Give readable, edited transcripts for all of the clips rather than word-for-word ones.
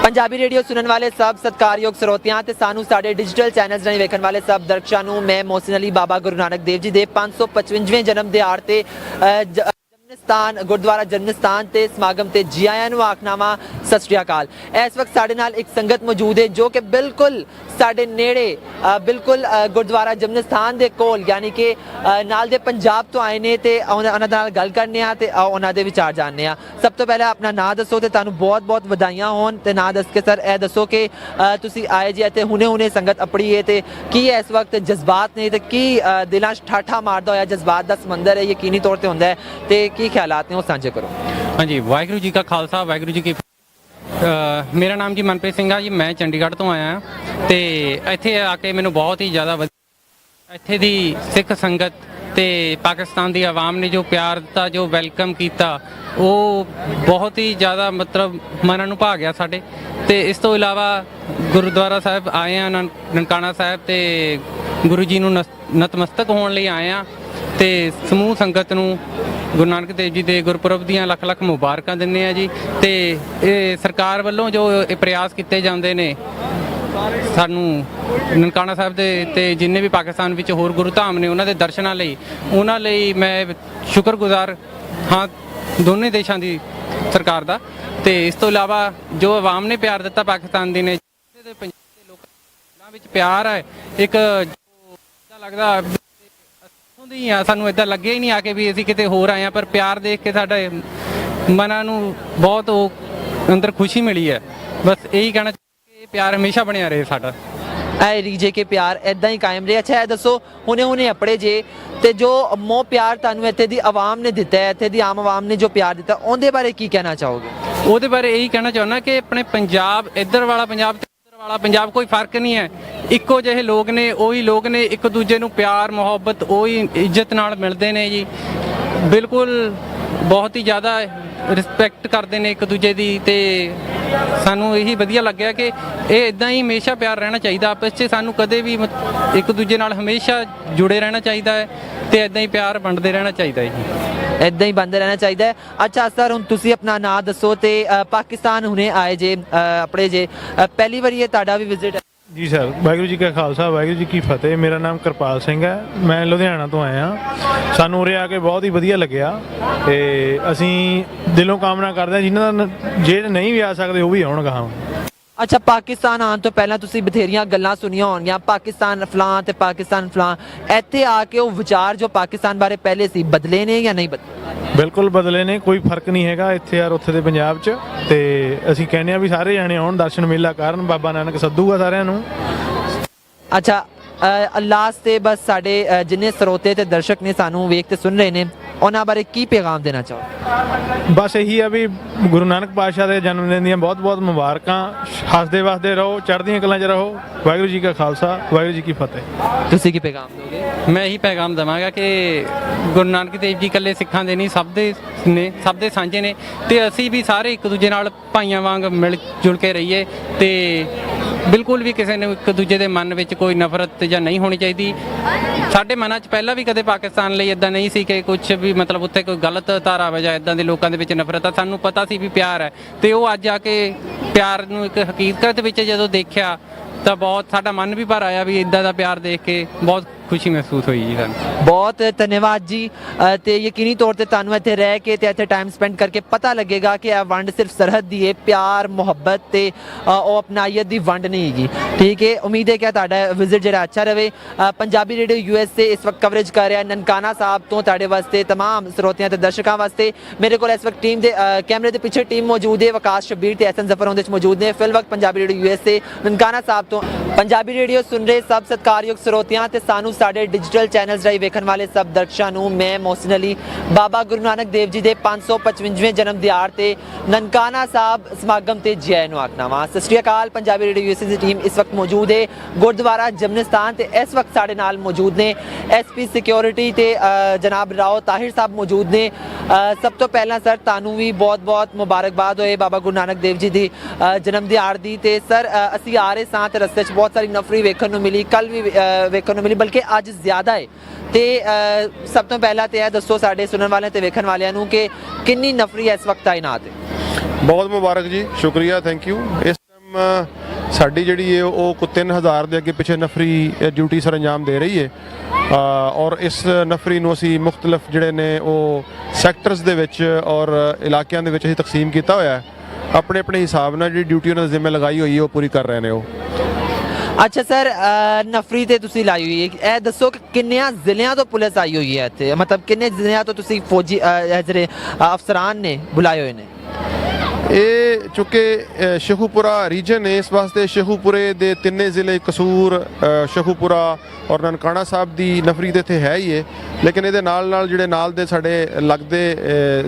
Punjabi radio सुनने वाले सब सत्कारयोग ਸਰੋਤਿਆਂ ਤੇ ਸਾਨੂੰ ਸਾਡੇ ਡਿਜੀਟਲ ਚੈਨਲਸ ਰਾਹੀਂ ਵੇਖਣ ਵਾਲੇ ਸਭ ਦਰਸ਼ਕਾਂ ਨੂੰ ਮੈਂ ਮੋਹਸਿਨ ਅਲੀ ਬਾਬਾ ਗੁਰੂ ਨਾਨਕ ਦੇਵ ਜੀ ਦੇ 555ਵੇਂ ਜਨਮ ਦਿਹਾੜ ਤੇ ਜਨਮਸਥਾਨ ਗੁਰਦੁਆਰਾ ਜਨਮਸਥਾਨ ਤੇ ਸਮਾਗਮ ਤੇ ਜੀ ਆਇਆਂ ਨੂੰ ਆਖਣਾ ਵਾ ਸਤਿ ਸ਼੍ਰੀ ਅਕਾਲ। ਇਸ ਵਕਤ ਸਾਡੇ ਨਾਲ ਇੱਕ ਸੰਗਤ ਮੌਜੂਦ ਹੈ ਜੋ ਕਿ ਬਿਲਕੁਲ ਸਾਡੇ ਨੇੜੇ ਬਿਲਕੁਲ ਗੁਰਦੁਆਰਾ ਜਨਮਸਥਾਨ ਦੇ ਕੋਲ ਯਾਨੀ ਕਿ ਨਾਲ ਦੇ ਪੰਜਾਬ ਤੋਂ ਆਏ ਨੇ ਤੇ ਉਹਨਾਂ ਨਾਲ ਗੱਲ ਕਰਨੇ ਆ ਤੇ ਉਹਨਾਂ ਦੇ ਵਿਚਾਰ ਜਾਣਨੇ ਆ। ਸਭ ਤੋਂ ਪਹਿਲਾਂ ਆਪਣਾ ਨਾਂ ਦੱਸੋ ਤੇ ਤੁਹਾਨੂੰ ਬਹੁਤ-ਬਹੁਤ ਵਧਾਈਆਂ ਹੋਣ ਤੇ ਨਾਂ ਦੱਸ ਕੇ ਸਰ ਇਹ ਦੱਸੋ ਕਿ ਤੁਸੀਂ ਆਏ ਜੀ ਅਤੇ ਹੁਣੇ ਸੰਗਤ ਆਪਣੀ ਹੈ ਤੇ ਕੀ ਇਸ ਵਕਤ ਜਜ਼ਬਾਤ ਨੇ ਤੇ ਕੀ ਦਿਲਾਂ 'ਚ ਠਾਠਾ ਮਾਰਦਾ ਹੋਇਆ ਜਜ਼ਬਾਤ ਦਾ ਸਮੁੰਦਰ ਹੈ ਯਕੀਨੀ ਤੌਰ ਤੇ ਹੁੰਦਾ ਹੈ ਤੇ ਕੀ ਖਿਆਲਾਤ ਨੇ ਉਹ ਸਾਂਝੇ ਕਰੋ। ਹਾਂਜੀ, ਵਾਹਿਗੁਰੂ ਜੀ ਕਾ ਖਾਲਸਾ ਵਾਹਿਗੁਰੂ ਜੀ ਕੀ ਮੇਰਾ ਨਾਮ ਜੀ ਮਨਪ੍ਰੀਤ ਸਿੰਘ ਆ ਜੀ। ਮੈਂ ਚੰਡੀਗੜ੍ਹ ਤੋਂ ਆਇਆ ਤੇ ਇੱਥੇ ਆ ਕੇ ਮੈਨੂੰ ਬਹੁਤ ਹੀ ਜ਼ਿਆਦਾ ਇੱਥੇ ਦੀ ਸਿੱਖ ਸੰਗਤ ਤੇ ਪਾਕਿਸਤਾਨ ਦੀ ਆਵਾਮ ਨੇ ਜੋ ਪਿਆਰ ਦਿੱਤਾ ਜੋ ਵੈਲਕਮ ਕੀਤਾ ਉਹ ਬਹੁਤ ਹੀ ਜ਼ਿਆਦਾ ਮਤਲਬ ਮਨਾਂ ਨੂੰ ਭਾ ਗਿਆ ਸਾਡੇ। ਤੇ ਇਸ ਤੋਂ ਇਲਾਵਾ ਗੁਰਦੁਆਰਾ ਸਾਹਿਬ ਆਏ ਆ ਨਨਕਾਣਾ ਸਾਹਿਬ ਤੇ ਗੁਰੂ ਜੀ ਨੂੰ ਨਤਮਸਤਕ ਹੋਣ ਲਈ ਆਏ ਆ ਤੇ ਸਮੂਹ ਸੰਗਤ ਨੂੰ ਗੁਰੂ ਨਾਨਕ ਦੇਵ ਜੀ ਦੇ ਗੁਰਪੁਰਬ ਦੀਆਂ ਲੱਖ ਮੁਬਾਰਕਾਂ ਦਿੰਦੇ ਆ ਜੀ। ਤੇ ਇਹ ਸਰਕਾਰ ਵੱਲੋਂ ਜੋ ਇਹ ਪ੍ਰਯਾਸ ਕੀਤੇ ਜਾਂਦੇ ਨੇ ਸਾਨੂੰ ਨਨਕਾਣਾ ਸਾਹਿਬ ਦੇ ਤੇ ਜਿੰਨੇ ਵੀ ਪਾਕਿਸਤਾਨ ਵਿੱਚ ਹੋਰ ਗੁਰੂ ਧਾਮ ਨੇ ਉਹਨਾਂ ਦੇ ਦਰਸ਼ਨਾਂ ਲਈ ਉਹਨਾਂ ਲਈ ਮੈਂ ਸ਼ੁਕਰਗੁਜ਼ਾਰ ਹਾਂ ਦੋਨੇ ਦੇਸ਼ਾਂ ਦੀ ਸਰਕਾਰ ਦਾ। ਤੇ ਇਸ ਤੋਂ ਇਲਾਵਾ ਜੋ ਆਵਾਮ ਨੇ ਪਿਆਰ ਦਿੱਤਾ ਪਾਕਿਸਤਾਨ ਦੀ ਨੇ ਪੰਜਾਬ ਦੇ ਲੋਕਾਂ ਵਿੱਚ ਪਿਆਰ ਹੈ ਇੱਕ ਜੋ ਲੱਗਦਾ ਦੀ ਆ ਸਾਨੂੰ ਇਦਾਂ ਲੱਗਿਆ ਹੀ ਨਹੀਂ ਆ ਕੇ ਵੀ ਅਸੀਂ ਕਿਤੇ ਹੋਰ ਆਏ ਆ ਪਰ ਪਿਆਰ ਦੇਖ ਕੇ ਸਾਡੇ ਮਨਾਂ ਨੂੰ ਬਹੁਤ ਉਹ ਅੰਦਰ ਖੁਸ਼ੀ ਮਿਲੀ ਹੈ। ਬਸ ਇਹੀ ਕਹਿਣਾ ਚਾਹੁੰਦਾ ਕਿ ਇਹ ਪਿਆਰ ਹਮੇਸ਼ਾ ਬਣਿਆ ਰਹੇ ਸਾਡਾ। ਐ ਰੀਜੇ ਕੇ ਪਿਆਰ ਇਦਾਂ ਹੀ ਕਾਇਮ ਰਹੇ। ਅੱਛਾ ਇਹ ਦੱਸੋ ਹੁਣੇ ਆਪਣੇ ਜੇ ਤੇ ਜੋ ਮੋਹ ਪਿਆਰ ਤੁਹਾਨੂੰ ਇੱਥੇ ਦੀ ਆਵਾਮ ਨੇ ਦਿੱਤਾ ਹੈ ਇੱਥੇ ਦੀ ਆਮ ਆਵਾਮ ਨੇ ਜੋ ਪਿਆਰ ਦਿੱਤਾ ਉਹਦੇ ਬਾਰੇ ਕੀ ਕਹਿਣਾ ਚਾਹੋਗੇ? ਉਹਦੇ ਬਾਰੇ ਇਹੀ ਕਹਿਣਾ ਚਾਹੁੰਦਾ ਕਿ ਆਪਣੇ ਪੰਜਾਬ ਇੱਧਰ ਵਾਲਾ ਪੰਜਾਬ ਤੇ ਉੱਧਰ ਵਾਲਾ ਪੰਜਾਬ ਕੋਈ ਫਰਕ ਨਹੀਂ ਹੈ। ਇੱਕੋ ਜਿਹੇ ਲੋਕ ਨੇ ਉਹੀ ਲੋਕ ਨੇ ਇੱਕ ਦੂਜੇ ਨੂੰ ਪਿਆਰ ਮੁਹੱਬਤ ਉਹੀ ਇੱਜ਼ਤ ਨਾਲ ਮਿਲਦੇ ਨੇ ਜੀ। ਬਿਲਕੁਲ ਬਹੁਤ ਹੀ ਜ਼ਿਆਦਾ ਰਿਸਪੈਕਟ ਕਰਦੇ ਨੇ ਇੱਕ ਦੂਜੇ ਦੀ ਤੇ ਸਾਨੂੰ ਇਹੀ ਵਧੀਆ ਲੱਗਿਆ ਕਿ ਇਹ ਇਦਾਂ ਹੀ ਹਮੇਸ਼ਾ ਪਿਆਰ ਰਹਿਣਾ ਚਾਹੀਦਾ ਆਪਸ 'ਚ। ਸਾਨੂੰ ਕਦੇ ਵੀ ਇੱਕ ਦੂਜੇ ਨਾਲ ਹਮੇਸ਼ਾ ਜੁੜੇ ਰਹਿਣਾ ਚਾਹੀਦਾ ਹੈ ਤੇ ਇਦਾਂ ਹੀ ਪਿਆਰ ਵੰਡਦੇ ਰਹਿਣਾ ਚਾਹੀਦਾ ਹੈ ਜੀ। ਇਦਾਂ ਹੀ ਬੰਦੇ ਰਹਿਣਾ ਚਾਹੀਦਾ ਹੈ। ਅੱਛਾ ਸਰ ਹੁਣ ਤੁਸੀਂ ਆਪਣਾ ਨਾਂ ਦੱਸੋ ਤੇ ਪਾਕਿਸਤਾਨ ਹੁਣੇ ਆਏ ਜੇ ਆਪਣੇ ਜੇ ਪਹਿਲੀ ਵਾਰੀ ਇਹ ਤੁਹਾਡਾ ਵੀ ਵਿਜ਼ਿਟ ਹੈ? ਜੀ ਸਰ, ਵਾਹਿਗੁਰੂ ਜੀ ਕਾ ਖਾਲਸਾ ਵਾਹਿਗੁਰੂ ਜੀ ਕੀ ਫਤਿਹ। ਮੇਰਾ ਨਾਮ ਕਿਰਪਾਲ ਸਿੰਘ ਹੈ, ਮੈਂ ਲੁਧਿਆਣਾ ਤੋਂ ਆਇਆ। ਸਾਨੂੰ ਉਰੇ ਆ ਕੇ ਬਹੁਤ ਹੀ ਵਧੀਆ ਲੱਗਿਆ ਤੇ ਅਸੀਂ ਦਿਲੋਂ ਕਾਮਨਾ ਕਰਦੇ ਹਾਂ ਜਿਨ੍ਹਾਂ ਦਾ ਜੇ ਨਹੀਂ ਵੀ ਆ ਸਕਦੇ ਉਹ ਵੀ ਆਉਣ ਗਾਹਾਂ। ਅੱਛਾ ਪਾਕਿਸਤਾਨ ਆਉਣ ਤੋਂ ਪਹਿਲਾਂ ਤੁਸੀਂ ਬਥੇਰੀਆਂ ਗੱਲਾਂ ਸੁਣੀਆਂ ਹੋਣਗੀਆਂ ਪਾਕਿਸਤਾਨ ਫਲਾਂ ਤੇ ਪਾਕਿਸਤਾਨ ਫਲਾਂ, ਇੱਥੇ ਆ ਕੇ ਉਹ ਵਿਚਾਰ ਜੋ ਪਾਕਿਸਤਾਨ ਬਾਰੇ ਪਹਿਲੇ ਸੀ ਬਦਲੇ ਨੇ ਜਾਂ ਨਹੀਂ ਬਦਲੇ? ਬਿਲਕੁਲ ਬਦਲੇ ਨੇ, ਕੋਈ ਫਰਕ ਨਹੀਂ ਹੈਗਾ ਇੱਥੇ ਯਾਰ ਉੱਥੇ ਦੇ ਪੰਜਾਬ 'ਚ। ਤੇ ਅਸੀਂ ਕਹਿੰਦੇ ਆ ਵੀ ਸਾਰੇ ਜਾਣੇ ਆਉਣ ਦਰਸ਼ਨ ਮੇਲਾ ਕਰਨ, ਬਾਬਾ ਨਾਨਕ ਸੱਦੂਗਾ ਸਾਰਿਆਂ ਨੂੰ। ਅੱਛਾ ਲਾਸਟ ਤੇ ਬਸ ਸਾਡੇ ਜਿੰਨੇ ਸਰੋਤੇ ਤੇ ਦਰਸ਼ਕ ਨੇ ਸਾਨੂੰ ਵੇਖ ਤੇ ਸੁਣ ਰਹੇ ਨੇ ਉਹਨਾਂ ਬਾਰੇ ਕੀ ਪੈਗਾਮ ਦੇਣਾ ਚਾਹੋ? ਬਸ ਇਹੀ ਆ ਵੀ ਗੁਰੂ ਨਾਨਕ ਪਾਤਸ਼ਾਹ ਦੇ ਜਨਮ ਦਿਨ ਦੀਆਂ ਬਹੁਤ ਮੁਬਾਰਕਾਂ। ਹੱਸਦੇ ਵਸਦੇ ਰਹੋ, ਚੜ੍ਹਦੀਆਂ ਕਲਾਂ 'ਚ ਰਹੋ। ਵਾਹਿਗੁਰੂ ਜੀ ਕਾ ਖਾਲਸਾ ਵਾਹਿਗੁਰੂ ਜੀ ਕੀ ਫਤਿਹ। ਤੁਸੀਂ ਕੀ ਪੈਗਾਮ ਦੋਗੇ? ਮੈਂ ਇਹੀ ਪੈਗਾਮ ਦੇਵਾਂਗਾ ਕਿ ਗੁਰੂ ਨਾਨਕ ਦੇਵ ਜੀ ਇਕੱਲੇ ਸਿੱਖਾਂ ਦੇ ਨਹੀਂ ਸਭ ਦੇ ਸਾਂਝੇ ਨੇ ਤੇ ਅਸੀਂ ਵੀ ਸਾਰੇ ਇੱਕ ਦੂਜੇ ਨਾਲ ਭਾਈਆਂ ਵਾਂਗ ਮਿਲ ਜੁਲ ਕੇ ਰਹੀਏ ਤੇ ਬਿਲਕੁਲ ਵੀ ਕਿਸੇ ਨੂੰ ਇੱਕ ਦੂਜੇ ਦੇ ਮਨ ਵਿੱਚ ਕੋਈ ਨਫ਼ਰਤ ਜਾਂ ਨਹੀਂ ਹੋਣੀ ਚਾਹੀਦੀ। ਸਾਡੇ ਮਨਾਂ 'ਚ ਪਹਿਲਾਂ ਵੀ ਕਦੇ ਪਾਕਿਸਤਾਨ ਲਈ ਇਦਾਂ ਨਹੀਂ ਸੀ ਕਿ ਕੁਝ ਵੀ ਮਤਲਬ ਉੱਥੇ ਕੋਈ ਗਲਤ ਧਾਰਾਵਾਂ ਜਾਂ ਇਦਾਂ ਦੇ ਲੋਕਾਂ ਦੇ ਵਿੱਚ ਨਫ਼ਰਤ ਆ। ਸਾਨੂੰ ਪਤਾ ਸੀ ਵੀ ਪਿਆਰ ਹੈ ਤੇ ਉਹ ਅੱਜ ਆ ਕੇ ਪਿਆਰ ਨੂੰ ਇੱਕ ਹਕੀਕਤ ਵਿੱਚ ਜਦੋਂ ਦੇਖਿਆ ਤਾਂ ਬਹੁਤ ਸਾਡਾ ਮਨ ਵੀ ਭਰ ਆਇਆ ਵੀ ਇਦਾਂ ਦਾ ਪਿਆਰ ਦੇਖ ਕੇ ਬਹੁਤ ਖੁਸ਼ੀ ਮਹਿਸੂਸ ਹੋਈ ਜੀ ਸਾਨੂੰ। ਬਹੁਤ ਧੰਨਵਾਦ ਜੀ। ਤੇ ਯਕੀਨੀ ਤੌਰ ਤੇ ਤੁਹਾਨੂੰ ਇੱਥੇ ਰਹਿ ਕੇ ਤੇ ਇੱਥੇ ਟਾਈਮ ਸਪੈਂਡ ਕਰਕੇ ਪਤਾ ਲੱਗੇਗਾ ਕਿ ਇਹ ਵੰਡ ਸਿਰਫ ਸਰਹੱਦ ਦੀ ਹੈ, ਪਿਆਰ ਮੁਹੱਬਤ ਤੇ ਉਹ ਅਪਨਾਈਅਤ ਦੀ ਵੰਡ ਨਹੀਂ ਹੈਗੀ। ਠੀਕ ਹੈ, ਉਮੀਦ ਹੈ ਕਿ ਤੁਹਾਡਾ ਵਿਜ਼ਿਟ ਜਿਹੜਾ ਅੱਛਾ ਰਹੇ। ਪੰਜਾਬੀ ਰੇਡੀਓ USA ਇਸ ਵਕਤ ਕਵਰੇਜ ਕਰ ਰਿਹਾ ਨਨਕਾਣਾ ਸਾਹਿਬ ਤੋਂ ਤੁਹਾਡੇ ਵਾਸਤੇ ਤਮਾਮ ਸਰੋਤਿਆਂ ਤੇ ਦਰਸ਼ਕਾਂ ਵਾਸਤੇ। ਮੇਰੇ ਕੋਲ ਇਸ ਵਕਤ ਟੀਮ ਦੇ ਕੈਮਰੇ ਦੇ ਪਿੱਛੇ ਟੀਮ ਮੌਜੂਦ ਹੈ, ਵਕਾਸ ਸ਼ਬੀਰ ਤੇ ਐਸਨ ਜ਼ਫਰ ਉਹਦੇ ਵਿੱਚ ਮੌਜੂਦ ਨੇ। ਫਿਲ ਵਕਤ ਪੰਜਾਬੀ ਰੇਡੀਓ USA ਨਨਕਾਣਾ ਸਾਹਿਬ ਤੋਂ ਪੰਜਾਬੀ ਰੇਡੀਓ ਸੁਣ ਰਹੇ ਸਭ ਸਤਿਕਾਰਯੋਗ ਸਰੋਤਿਆਂ ਤੇ ਸਾਨੂੰ ਸਾਡੇ ਡਿਜੀਟਲ ਚੈਨਲਸ ਰਾਹੀਂ ਵੇਖਣ ਵਾਲੇ ਸਭ ਦਰਸ਼ਕਾਂ ਨੂੰ ਮੈਂ ਮੋਹਸਿਨ ਅਲੀ ਬਾਬਾ ਗੁਰੂ ਨਾਨਕ ਦੇਵ ਜੀ ਦੇ 555ਵੇਂ ਜਨਮ ਦਿਹਾੜ ਤੇ ਨਨਕਾਣਾ ਸਾਹਿਬ ਸਮਾਗਮ ਤੇ ਜੀ ਆਇਆਂ ਨੂੰ ਆਖਣਾ ਵਾ। ਸਤਿ ਸ਼੍ਰੀ ਅਕਾਲ। ਪੰਜਾਬੀ ਰੇਡੀਓ USA ਦੀ ਟੀਮ ਇਸ ਵਕਤ ਮੌਜੂਦ ਹੈ ਗੁਰਦੁਆਰਾ ਜਮਨਸਤਾਨ ਤੇ ਇਸ ਵਕਤ ਸਾਡੇ ਨਾਲ ਮੌਜੂਦ ਨੇ SP ਸਿਕਿਉਰਿਟੀ ਤੇ ਜਨਾਬ ਰਾਓ ਤਾਹਿਰ ਸਾਹਿਬ ਮੌਜੂਦ ਨੇ। ਸਭ ਤੋਂ ਪਹਿਲਾਂ ਸਰ ਤੁਹਾਨੂੰ ਵੀ ਬਹੁਤ ਮੁਬਾਰਕਬਾਦ ਹੋਏ ਬਾਬਾ ਗੁਰੂ ਨਾਨਕ ਦੇਵ ਜੀ ਦੀ ਜਨਮ ਦਿਹਾੜ ਦੀ। ਤੇ ਸਰ ਅਸੀਂ ਆ ਰਹੇ ਸਾਂ ਤੇ ਰਸਤੇ 'ਚ ਬਹੁਤ ਸਾਰੀ ਨਫਰੀ ਵੇਖਣ ਨੂੰ ਮਿਲੀ, ਕੱਲ ਵੀ ਵੇਖਣ ਨੂੰ ਮਿਲੀ ਬਲਕਿ ਅੱਜ ਜ਼ਿਆਦਾ ਹੈ। ਤੇ ਸਭ ਤੋਂ ਪਹਿਲਾਂ ਤੇ ਇਹ ਦੱਸੋ ਸਾਡੇ ਸੁਣਨ ਵਾਲਿਆਂ ਤੇ ਵੇਖਣ ਵਾਲਿਆਂ ਨੂੰ ਕਿ ਕਿੰਨੀ ਨਫਰੀ ਇਸ ਵਕਤ ਤਾਇਨਾਤ ਹੈ? बहुत मुबारक जी, शुक्रिया, थैंक यू। इस टाइम ਸਾਡੀ ਜਿਹੜੀ ਹੈ ਉਹ ਕੋ 3000 ਦੇ ਅੱਗੇ ਪਿੱਛੇ ਨਫਰੀ ਡਿਊਟੀ ਸਰ ਅੰਜਾਮ ਦੇ ਰਹੀ ਹੈ ਔਰ ਇਸ ਨਫਰੀ ਨੂੰ ਅਸੀਂ ਮੁxtਲਫ ਜਿਹੜੇ ਨੇ ਉਹ ਸੈਕਟਰਸ ਦੇ ਵਿੱਚ ਔਰ ਇਲਾਕਿਆਂ ਦੇ ਵਿੱਚ ਅਸੀਂ ਤਕਸੀਮ ਕੀਤਾ ਹੋਇਆ ਹੈ। ਆਪਣੇ ਆਪਣੇ ਹਿਸਾਬ ਨਾਲ ਜਿਹੜੀ ਡਿਊਟੀ ਉਹਨਾਂ ਦੇ ਜ਼ਿੰਮੇ ਲਗਾਈ ਹੋਈ ਹੈ ਉਹ ਪੂਰੀ ਕਰ ਰਹੇ ਨੇ ਉਹ। ਅੱਛਾ ਸਰ, ਨਫਰੀ ਤੇ ਤੁਸੀਂ ਲਾਈ ਹੋਈ ਹੈ, ਇਹ ਦੱਸੋ ਕਿ ਕਿੰਨਿਆਂ ਜ਼ਿਲ੍ਹਿਆਂ ਤੋਂ ਪੁਲਿਸ ਆਈ ਹੋਈ ਹੈ ਇੱਥੇ, ਮਤਲਬ ਕਿੰਨੇ ਜ਼ਿਲ੍ਹਿਆਂ ਤੋਂ ਤੁਸੀਂ ਫੌਜੀ ਜਿਹੜੇ ਅਫਸਰਾਨ ਨੇ ਬੁਲਾਏ ਹੋਏ ਨੇ? ਇਹ ਚੁੱਕੇ ਸ਼ੇਖੂਪੁਰਾ ਰੀਜਨ ਹੈ, ਇਸ ਵਾਸਤੇ ਸ਼ੇਖੂਪੁਰੇ ਦੇ ਤਿੰਨੇ ਜ਼ਿਲ੍ਹੇ ਕਸੂਰ, ਸ਼ੇਖੂਪੁਰਾ ਔਰ ਨਨਕਾਣਾ ਸਾਹਿਬ ਦੀ ਨਫਰੀ ਤੇ ਇੱਥੇ ਹੈ ਹੀ ਹੈ, ਲੇਕਿਨ ਇਹਦੇ ਨਾਲ ਨਾਲ ਜਿਹੜੇ ਨਾਲ ਦੇ ਸਾਡੇ ਲੱਗਦੇ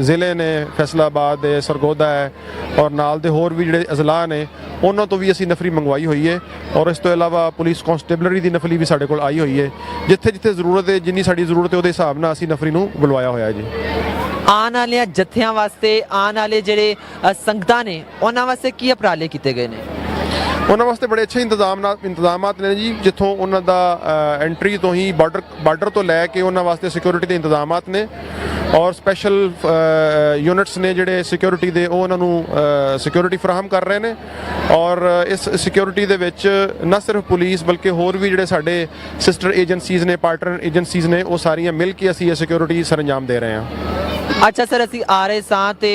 ਜ਼ਿਲ੍ਹੇ ਨੇ, ਫੈਸਲਾਬਾਦ ਹੈ, ਸਰਗੋਦਾ ਹੈ ਔਰ ਨਾਲ ਦੇ ਹੋਰ ਵੀ ਜਿਹੜੇ ਅਜ਼ਲਾ ਨੇ ਉਹਨਾਂ ਤੋਂ ਵੀ ਅਸੀਂ ਨਫਰੀ ਮੰਗਵਾਈ ਹੋਈ ਹੈ ਔਰ ਇਸ ਤੋਂ ਇਲਾਵਾ ਪੁਲਿਸ ਕਨਸਟੇਬਲਰੀ ਦੀ ਨਫਰੀ ਵੀ ਸਾਡੇ ਕੋਲ ਆਈ ਹੋਈ ਹੈ। ਜਿੱਥੇ ਜਿੱਥੇ ਜ਼ਰੂਰਤ ਹੈ, ਜਿੰਨੀ ਸਾਡੀ ਜ਼ਰੂਰਤ ਹੈ ਉਹਦੇ ਹਿਸਾਬ ਨਾਲ ਅਸੀਂ ਨਫਰੀ ਨੂੰ ਬੁਲਵਾਇਆ ਹੋਇਆ ਜੀ। ਆਉਣ ਵਾਲੀਆਂ ਜੱਥਿਆਂ ਵਾਸਤੇ, ਆਉਣ ਵਾਲੇ ਜਿਹੜੇ ਸੰਗਤਾਂ ਨੇ ਉਹਨਾਂ ਵਾਸਤੇ ਕੀ ਉਪਰਾਲੇ ਕੀਤੇ ਗਏ ਨੇ? ਉਹਨਾਂ ਵਾਸਤੇ ਬੜੇ ਅੱਛੇ ਇੰਤਜ਼ਾਮਾਤ ਨੇ ਜੀ। ਜਿੱਥੋਂ ਉਹਨਾਂ ਦਾ ਐਂਟਰੀ ਤੋਂ ਹੀ ਬਾਰਡਰ ਤੋਂ ਲੈ ਕੇ ਉਹਨਾਂ ਵਾਸਤੇ ਸਿਕਿਉਰਿਟੀ ਦੇ ਇੰਤਜ਼ਾਮਾਤ ਨੇ ਔਰ ਸਪੈਸ਼ਲ ਯੂਨਿਟਸ ਨੇ ਜਿਹੜੇ ਸਿਕਿਉਰਿਟੀ ਦੇ, ਉਹ ਉਹਨਾਂ ਨੂੰ ਸਿਕਿਉਰਿਟੀ ਫਰਾਹਮ ਕਰ ਰਹੇ ਨੇ ਔਰ ਇਸ ਸਿਕਿਉਰਿਟੀ ਦੇ ਵਿੱਚ ਨਾ ਸਿਰਫ ਪੁਲਿਸ ਬਲਕਿ ਹੋਰ ਵੀ ਜਿਹੜੇ ਸਾਡੇ ਸਿਸਟਰ ਏਜੰਸੀਜ਼ ਨੇ, ਪਾਰਟਨਰ ਏਜੰਸੀਜ਼ ਨੇ, ਉਹ ਸਾਰੀਆਂ ਮਿਲ ਕੇ ਅਸੀਂ ਇਹ ਸਿਕਿਉਰਿਟੀ ਸਰੰਜਾਮ ਦੇ ਰਹੇ ਹਾਂ। ਅੱਛਾ ਸਰ, ਅਸੀਂ ਆ ਰਹੇ ਸਾਂ ਤੇ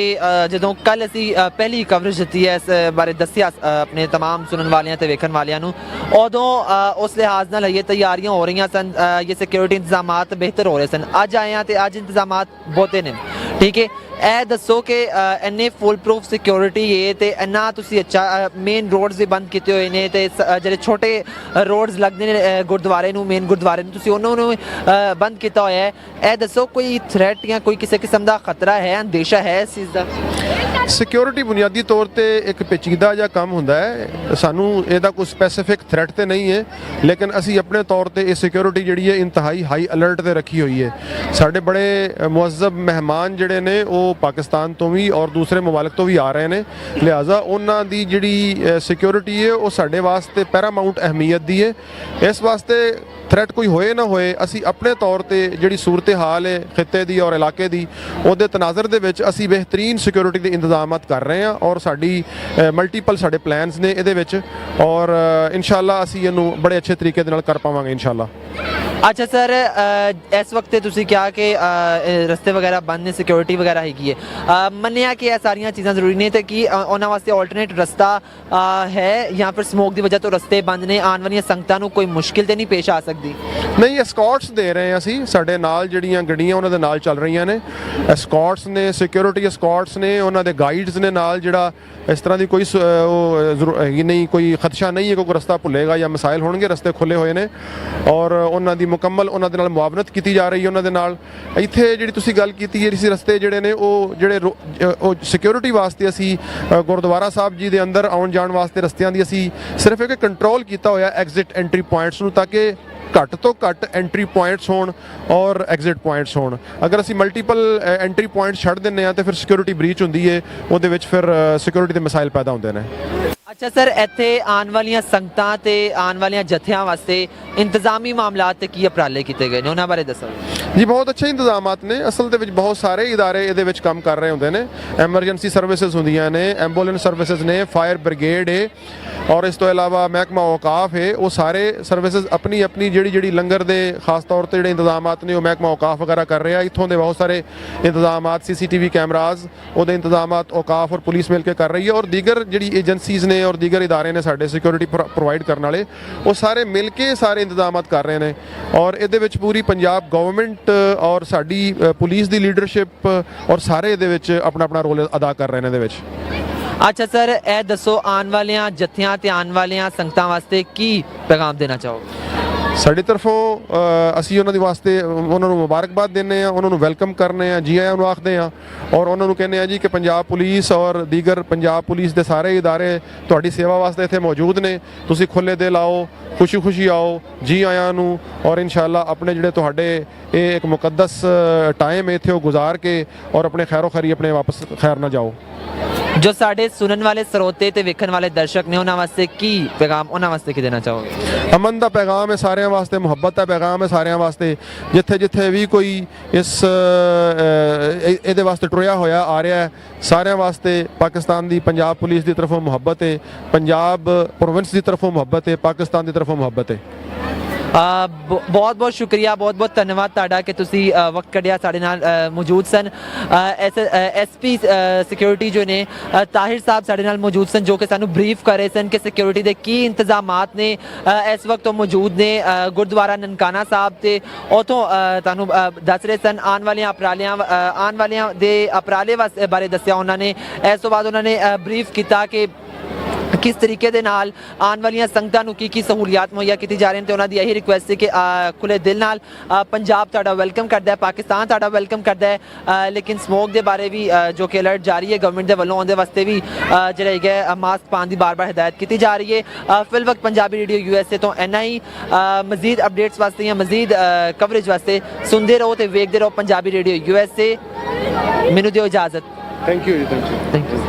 ਜਦੋਂ ਕੱਲ ਅਸੀਂ ਪਹਿਲੀ ਕਵਰੇਜ ਦਿੱਤੀ ਹੈ ਇਸ ਬਾਰੇ ਦੱਸਿਆ ਆਪਣੇ तमाम ਸੁਣਨ ਵਾਲਿਆਂ ਤੇ ਵੇਖਣ ਵਾਲਿਆਂ ਨੂੰ, ਉਦੋਂ ਉਸ ਲਿਹਾਜ਼ ਨਾਲ ਇਹ ਤਿਆਰੀਆਂ ਹੋ ਰਹੀਆਂ ਸਨ, ਇਹ ਸਿਕਿਉਰਿਟੀ ਇੰਤਜ਼ਾਮਾਤ ਬਿਹਤਰ ਹੋ ਰਹੇ ਸਨ। ਅੱਜ ਆਏ ਹਾਂ ਤੇ ਅੱਜ ਇੰਤਜ਼ਾਮਾਤ ਬਹੁਤੇ ਨੇ, ਠੀਕ ਹੈ। ਇਹ ਦੱਸੋ ਕਿ ਇੰਨੇ ਫੁੱਲ ਪ੍ਰੂਫ ਸਿਕਿਉਰਿਟੀ ਹੈ ਤੇ ਇੰਨਾ ਤੁਸੀਂ ਅੱਛਾ ਮੇਨ ਰੋਡਸ ਵੀ ਬੰਦ ਕੀਤੇ ਹੋਏ ਨੇ ਤੇ ਜਿਹੜੇ ਛੋਟੇ ਰੋਡਸ ਲੱਗਦੇ ਨੇ ਗੁਰਦੁਆਰੇ ਨੂੰ, ਮੇਨ ਗੁਰਦੁਆਰੇ ਨੂੰ, ਤੁਸੀਂ ਉਹਨਾਂ ਨੂੰ ਬੰਦ ਕੀਤਾ ਹੋਇਆ ਹੈ। ਇਹ ਦੱਸੋ ਕੋਈ ਥ੍ਰੈਟ ਜਾਂ ਕੋਈ ਕਿਸੇ ਕਿਸਮ ਦਾ ਖਤਰਾ ਹੈ, ਅੰਦੇਸ਼ਾ ਹੈ ਇਸ ਚੀਜ਼ ਦਾ? ਸਿਕਿਉਰਿਟੀ ਬੁਨਿਆਦੀ ਤੌਰ ਤੇ ਇੱਕ ਪੇਚੀਦਾ ਜਿਹਾ ਕੰਮ ਹੁੰਦਾ ਹੈ, ਸਾਨੂੰ ਇਹਦਾ ਕੋਈ ਸਪੈਸੀਫਿਕ ਥ੍ਰੈਟ ਤੇ ਨਹੀਂ ਹੈ, ਲੇਕਿਨ ਅਸੀਂ ਆਪਣੇ ਤੌਰ ਤੇ ਇਹ ਸਿਕਿਉਰਿਟੀ ਜਿਹੜੀ ਹੈ ਇੰਤਹਾਈ ਹਾਈ ਅਲਰਟ ਤੇ ਰੱਖੀ ਹੋਈ ਹੈ। ਸਾਡੇ ਬੜੇ ਮੁਅੱਜ਼ਬ ਮਹਿਮਾਨ ਜਿਹੜੇ ਨੇ ਉਹ ਪਾਕਿਸਤਾਨ ਤੋਂ ਵੀ ਔਰ ਦੂਸਰੇ ਮਮਾਲਿਕ ਤੋਂ ਵੀ ਆ ਰਹੇ ਨੇ, ਲਿਹਾਜ਼ਾ ਉਹਨਾਂ ਦੀ ਜਿਹੜੀ ਸਿਕਿਉਰਿਟੀ ਹੈ ਉਹ ਸਾਡੇ ਵਾਸਤੇ ਪੈਰਾਮਾਊਂਟ ਅਹਿਮੀਅਤ ਦੀ ਹੈ। ਇਸ ਵਾਸਤੇ ਥ੍ਰੈਟ ਕੋਈ ਹੋਏ ਨਾ ਹੋਏ, ਅਸੀਂ ਆਪਣੇ ਤੌਰ ਤੇ ਜਿਹੜੀ ਸੂਰਤ ਹਾਲ ਹੈ ਖਿੱਤੇ ਦੀ ਔਰ ਇਲਾਕੇ ਦੀ, ਉਹਦੇ ਤਨਾਜ਼ਰ ਦੇ ਵਿੱਚ ਅਸੀਂ ਬਿਹਤਰੀਨ ਸਿਕਿਉਰਿਟੀ ਦੇ ਇੰਤਜ਼ਾਮਾਤ ਕਰ ਰਹੇ ਹਾਂ ਔਰ ਸਾਡੀ ਮਲਟੀਪਲ ਸਾਡੇ ਪਲਾਨਸ ਨੇ ਇਹਦੇ ਵਿੱਚ ਔਰ ਇਨਸ਼ਾਅੱਲਾ ਅਸੀਂ ਇਹਨੂੰ ਬੜੇ ਅੱਛੇ ਤਰੀਕੇ ਦੇ ਨਾਲ ਕਰ ਪਾਵਾਂਗੇ ਇਨਸ਼ਾਅੱਲਾ। ਅੱਛਾ ਸਰ, ਇਸ ਵਕਤ ਤੁਸੀਂ ਕਿਹਾ ਕਿ ਰਸਤੇ ਵਗੈਰਾ ਬੰਦ ਨੇ, ਸਿਕਿਉਰਿਟੀ ਵਗੈਰਾ ਹੈਗੀ ਹੈ, ਮੰਨਿਆ ਕਿ ਇਹ ਸਾਰੀਆਂ ਚੀਜ਼ਾਂ ਜ਼ਰੂਰੀ ਨੇ ਤੇ ਕਿ ਉਹਨਾਂ ਵਾਸਤੇ ਆਲਟਰਨੇਟ ਰਸਤਾ ਹੈ ਜਾਂ ਫਿਰ ਸਮੋਕ ਦੀ ਵਜ੍ਹਾ ਤੋਂ ਰਸਤੇ ਬੰਦ ਨੇ, ਆਉਣ ਵਾਲੀਆਂ ਸੰਗਤਾਂ ਨੂੰ ਕੋਈ ਮੁਸ਼ਕਿਲ ਤੇ ਨਹੀਂ ਪੇਸ਼ ਆ ਸਕਦੀ? ਨਹੀਂ, ਐਸਕੌਰਟਸ ਦੇ ਰਹੇ ਹਾਂ ਅਸੀਂ, ਸਾਡੇ ਨਾਲ ਜਿਹੜੀਆਂ ਗੱਡੀਆਂ ਉਹਨਾਂ ਦੇ ਨਾਲ ਚੱਲ ਰਹੀਆਂ ਨੇ, ਐਸਕੌਰਟਸ ਨੇ, ਸਿਕਿਉਰਿਟੀ ਐਸਕੌਰਟਸ ਨੇ, ਉਹਨਾਂ ਦੇ ਗਾਈਡਸ ਨੇ ਨਾਲ, ਜਿਹੜਾ ਇਸ ਤਰ੍ਹਾਂ ਦੀ ਕੋਈ ਹੈਗੀ ਨਹੀਂ, ਕੋਈ ਖਦਸ਼ਾ ਨਹੀਂ ਹੈ ਕੋਈ ਰਸਤਾ ਭੁੱਲੇਗਾ ਜਾਂ ਮਸਾਇਲ ਹੋਣਗੇ, ਰਸਤੇ ਖੁੱਲੇ ਹੋਏ ਨੇ ਔਰ ਉਹਨਾਂ ਦੀ ਮੁਕੰਮਲ ਉਹਨਾਂ ਦੇ ਨਾਲ ਮੁਆਵਨਤ ਕੀਤੀ ਜਾ ਰਹੀ ਹੈ ਉਹਨਾਂ ਦੇ ਨਾਲ। ਇੱਥੇ ਜਿਹੜੀ ਤੁਸੀਂ ਗੱਲ ਕੀਤੀ ਹੈ, ਇਸ ਰਸਤੇ ਜਿਹੜੇ ਨੇ ਉਹ ਜਿਹੜੇ ਉਹ ਸਿਕਿਉਰਿਟੀ ਵਾਸਤੇ ਅਸੀਂ ਗੁਰਦੁਆਰਾ ਸਾਹਿਬ ਜੀ ਦੇ ਅੰਦਰ ਆਉਣ ਜਾਣ ਵਾਸਤੇ ਰਸਤਿਆਂ ਦੀ ਅਸੀਂ ਸਿਰਫ ਇੱਕ ਕੰਟਰੋਲ ਕੀਤਾ ਹੋਇਆ ਐਗਜ਼ਿਟ ਐਂਟਰੀ ਪੁਆਇੰਟਸ ਨੂੰ, ਤਾਂ ਕਿ ਘੱਟ ਤੋਂ ਘੱਟ ਐਂਟਰੀ ਪੁਆਇੰਟਸ ਹੋਣ ਔਰ ਐਗਜ਼ਿਟ ਪੁਆਇੰਟਸ ਹੋਣ। ਅਗਰ ਅਸੀਂ ਮਲਟੀਪਲ ਐਂਟਰੀ ਪੁਆਇੰਟਸ ਛੱਡ ਦਿੰਦੇ ਹਾਂ ਤਾਂ ਫਿਰ ਸਿਕਿਉਰਿਟੀ ਬ੍ਰੀਚ ਹੁੰਦੀ ਹੈ, ਉਹਦੇ ਵਿੱਚ ਫਿਰ ਸਿਕਿਉਰਿਟੀ ਦੇ ਮਸਾਇਲ ਪੈਦਾ ਹੁੰਦੇ ਨੇ। ਅੱਛਾ ਸਰ, ਇੱਥੇ ਆਉਣ ਵਾਲੀਆਂ ਸੰਗਤਾਂ ਤੇ ਆਉਣ ਵਾਲੀਆਂ ਜਥਿਆਂ ਵਾਸਤੇ ਇੰਤਜ਼ਾਮੀ ਮਾਮਲਾਤ ਤੇ ਕੀ ਉਪਰਾਲੇ ਕੀਤੇ ਗਏ ਨੇ, ਉਹਨਾਂ ਬਾਰੇ ਦੱਸੋ ਜੀ। ਬਹੁਤ ਅੱਛੇ ਇੰਤਜ਼ਾਮਾਤ ਨੇ, ਅਸਲ ਦੇ ਵਿੱਚ ਬਹੁਤ ਸਾਰੇ ਇਦਾਰੇ ਇਹਦੇ ਵਿੱਚ ਕੰਮ ਕਰ ਰਹੇ ਹੁੰਦੇ ਨੇ। ਐਮਰਜੈਂਸੀ ਸਰਵਿਸਿਜ਼ ਹੁੰਦੀਆਂ ਨੇ, ਐਂਬੂਲੈਂਸ ਸਰਵਿਸਿਜ਼ ਨੇ, ਫਾਇਰ ਬ੍ਰਿਗੇਡ ਹੈ ਔਰ ਇਸ ਤੋਂ ਇਲਾਵਾ ਮਹਿਕਮਾ ਔਕਾਫ ਹੈ। ਉਹ ਸਾਰੇ ਸਰਵਿਸਿਜ਼ ਆਪਣੀ ਆਪਣੀ ਜਿਹੜੀ ਲੰਗਰ ਦੇ ਖਾਸ ਤੌਰ ਤੇ ਜਿਹੜੇ ਇੰਤਜ਼ਾਮਾਤ ਨੇ ਉਹ ਮਹਿਕਮਾ ਔਕਾਫ ਵਗੈਰਾ ਕਰ ਰਿਹਾ। ਇੱਥੋਂ ਦੇ ਬਹੁਤ ਸਾਰੇ ਇੰਤਜ਼ਾਮਾਤ, CCTV ਕੈਮਰਾਜ਼, ਉਹਦੇ ਇੰਤਜ਼ਾਮਾਤ ਔਕਾਫ ਔਰ ਪੁਲਿਸ ਮਿਲ ਕੇ ਕਰ ਰਹੀ ਹੈ ਔਰ ਦੀਗਰ ਜਿਹੜੀ ਏਜੰਸੀਜ਼ ਨੇ ਔਰ ਦੀਗਰ ਇਦਾਰੇ ਨੇ ਸਾਡੇ ਸਿਕਿਉਰਿਟੀ ਪ੍ਰੋਵਾਈਡ ਕਰਨ ਵਾਲੇ, ਉਹ ਸਾਰੇ ਮਿਲ ਕੇ ਸਾਰੇ ਇੰਤਜ਼ਾਮਾਤ ਕਰ ਰਹੇ ਨੇ ਔਰ ਇਹਦੇ ਵਿੱਚ ਪੂਰੀ ਪੰਜਾਬ ਗਵਰਨਮੈਂਟ ਔਰ ਸਾਡੀ ਪੁਲਿਸ ਦੀ ਲੀਡਰਸ਼ਿਪ ਔਰ ਸਾਰੇ ਇਹਦੇ ਵਿੱਚ ਆਪਣਾ ਆਪਣਾ ਰੋਲ ਅਦਾ ਕਰ ਰਹੇ ਨੇ ਇਹਦੇ ਵਿੱਚ। ਅੱਛਾ ਸਰ, ਇਹ ਦੱਸੋ ਆਉਣ ਵਾਲੀਆਂ ਜਥਿਆਂ ਤੇ ਆਉਣ ਵਾਲੀਆਂ ਸੰਗਤਾਂ ਵਾਸਤੇ ਕੀ ਪੈਗਾਮ ਦੇਣਾ ਚਾਹੋਗੇ? ਸਾਡੀ ਤਰਫੋਂ ਅਸੀਂ ਉਹਨਾਂ ਦੇ ਵਾਸਤੇ ਉਹਨਾਂ ਨੂੰ ਮੁਬਾਰਕਬਾਦ ਦਿੰਦੇ ਹਾਂ, ਉਹਨਾਂ ਨੂੰ ਵੈਲਕਮ ਕਰਨੇ ਆ, ਜੀ ਆਇਆਂ ਨੂੰ ਆਖਦੇ ਹਾਂ ਔਰ ਉਹਨਾਂ ਨੂੰ ਕਹਿੰਦੇ ਆ ਜੀ ਕਿ ਪੰਜਾਬ ਪੁਲਿਸ ਔਰ ਦੀਗਰ ਪੰਜਾਬ ਪੁਲਿਸ ਦੇ ਸਾਰੇ ਇਦਾਰੇ ਤੁਹਾਡੀ ਸੇਵਾ ਵਾਸਤੇ ਇੱਥੇ ਮੌਜੂਦ ਨੇ। ਤੁਸੀਂ ਖੁੱਲ੍ਹੇ ਦਿਲ ਆਓ, ਖੁਸ਼ੀ ਆਓ, ਜੀ ਆਇਆਂ ਨੂੰ ਔਰ ਇਨਸ਼ਾਅੱਲਾ ਆਪਣੇ ਜਿਹੜੇ ਤੁਹਾਡੇ ਇਹ ਇੱਕ ਮੁਕੱਦਸ ਟਾਈਮ ਇੱਥੇ ਉਹ ਗੁਜ਼ਾਰ ਕੇ ਔਰ ਆਪਣੇ ਖੈਰੋ ਖੈਰੀ ਆਪਣੇ ਵਾਪਸ ਖੈਰ ਨਾ ਜਾਓ। ਜੋ ਸਾਡੇ ਸੁਣਨ ਵਾਲੇ ਸਰੋਤੇ ਤੇ ਵੇਖਣ ਵਾਲੇ ਦਰਸ਼ਕ ਨੇ ਉਹਨਾਂ ਵਾਸਤੇ ਕੀ ਪੈਗਾਮ ਉਹਨਾਂ ਵਾਸਤੇ ਕੀ ਦੇਣਾ ਚਾਹੋਗੇ? ਅਮਨ ਦਾ ਪੈਗਾਮ ਹੈ ਸਾਰਿਆਂ ਵਾਸਤੇ, ਮੁਹੱਬਤ ਦਾ ਪੈਗਾਮ ਹੈ ਸਾਰਿਆਂ ਵਾਸਤੇ। ਜਿੱਥੇ ਜਿੱਥੇ ਵੀ ਕੋਈ ਇਸ ਇਹਦੇ ਵਾਸਤੇ ਟੁਰਿਆ ਹੋਇਆ ਆ ਰਿਹਾ ਹੈ, ਸਾਰਿਆਂ ਵਾਸਤੇ ਪਾਕਿਸਤਾਨ ਦੀ ਪੰਜਾਬ ਪੁਲਿਸ ਦੀ ਤਰਫੋਂ ਮੁਹੱਬਤ ਹੈ, ਪੰਜਾਬ ਪ੍ਰੋਵਿੰਸ ਦੀ ਤਰਫੋਂ ਮੁਹੱਬਤ ਹੈ, ਪਾਕਿਸਤਾਨ ਦੀ ਤਰਫੋਂ ਮੁਹੱਬਤ ਹੈ। ਬਹੁਤ ਬਹੁਤ ਸ਼ੁਕਰੀਆ, ਬਹੁਤ ਬਹੁਤ ਧੰਨਵਾਦ ਤੁਹਾਡਾ ਕਿ ਤੁਸੀਂ ਵਕਤ ਕੱਢਿਆ ਸਾਡੇ ਨਾਲ ਮੌਜੂਦ ਸਨ। ਐਸਪੀ ਸਿਕਿਉਰਿਟੀ ਜੋ ਨੇ ਤਾਹਿਰ ਸਾਹਿਬ ਸਾਡੇ ਨਾਲ ਮੌਜੂਦ ਸਨ, ਜੋ ਕਿ ਸਾਨੂੰ ਬਰੀਫ ਕਰ ਰਹੇ ਸਨ ਕਿ ਸਿਕਿਉਰਿਟੀ ਦੇ ਕੀ ਇੰਤਜ਼ਾਮਾਤ ਨੇ। ਇਸ ਵਕਤ ਉਹ ਮੌਜੂਦ ਨੇ ਗੁਰਦੁਆਰਾ ਨਨਕਾਣਾ ਸਾਹਿਬ ਤੇ ਉਥੋਂ ਤੁਹਾਨੂੰ ਦੱਸ ਰਹੇ ਸਨ ਆਉਣ ਵਾਲਿਆਂ ਦੇ ਉਪਰਾਲੇ ਬਾਰੇ ਦੱਸਿਆ ਉਹਨਾਂ ਨੇ। ਇਸ ਤੋਂ ਬਾਅਦ ਉਹਨਾਂ ਨੇ ਬਰੀਫ ਕੀਤਾ ਕਿ ਕਿਸ ਤਰੀਕੇ ਦੇ ਨਾਲ ਆਉਣ ਵਾਲੀਆਂ ਸੰਗਤਾਂ ਨੂੰ ਕੀ ਸਹੂਲੀਅਤ ਮੁਹੱਈਆ ਕੀਤੀ ਜਾ ਰਹੀਆਂ ਤੇ ਉਹਨਾਂ ਦੀ ਇਹੀ ਰਿਕੁਐਸਟ ਸੀ ਕਿ ਖੁੱਲੇ ਦਿਲ ਨਾਲ ਪੰਜਾਬ ਤੁਹਾਡਾ ਵੈਲਕਮ ਕਰਦਾ ਹੈ, ਪਾਕਿਸਤਾਨ ਤੁਹਾਡਾ ਵੈਲਕਮ ਕਰਦਾ ਹੈ, ਲੇਕਿਨ ਸਮੋਕ ਦੇ ਬਾਰੇ ਵੀ ਜੋ ਕਿ ਅਲਰਟ ਜਾਰੀ ਹੈ ਗਵਰਨਮੈਂਟ ਦੇ ਵੱਲੋਂ, ਉਹਦੇ ਵਾਸਤੇ ਵੀ ਜਿਹੜਾ ਹੈਗਾ ਮਾਸਕ ਪਾਉਣ ਦੀ ਬਾਰ-ਬਾਰ ਹਦਾਇਤ ਕੀਤੀ ਜਾ ਰਹੀ ਹੈ। ਫਿਲ ਵਕਤ ਪੰਜਾਬੀ ਰੇਡੀਓ USA ਤੋਂ ਇੰਨਾ ਹੀ। ਮਜ਼ੀਦ ਅਪਡੇਟਸ ਵਾਸਤੇ ਜਾਂ ਮਜ਼ੀਦ ਕਵਰੇਜ ਵਾਸਤੇ ਸੁਣਦੇ ਰਹੋ ਤੇ ਵੇਖਦੇ ਰਹੋ ਪੰਜਾਬੀ ਰੇਡੀਓ USA। ਮੈਨੂੰ ਦਿਓ ਇਜਾਜ਼ਤ। ਥੈਂਕ ਯੂ ਜੀ, ਥੈਂਕ ਯੂ।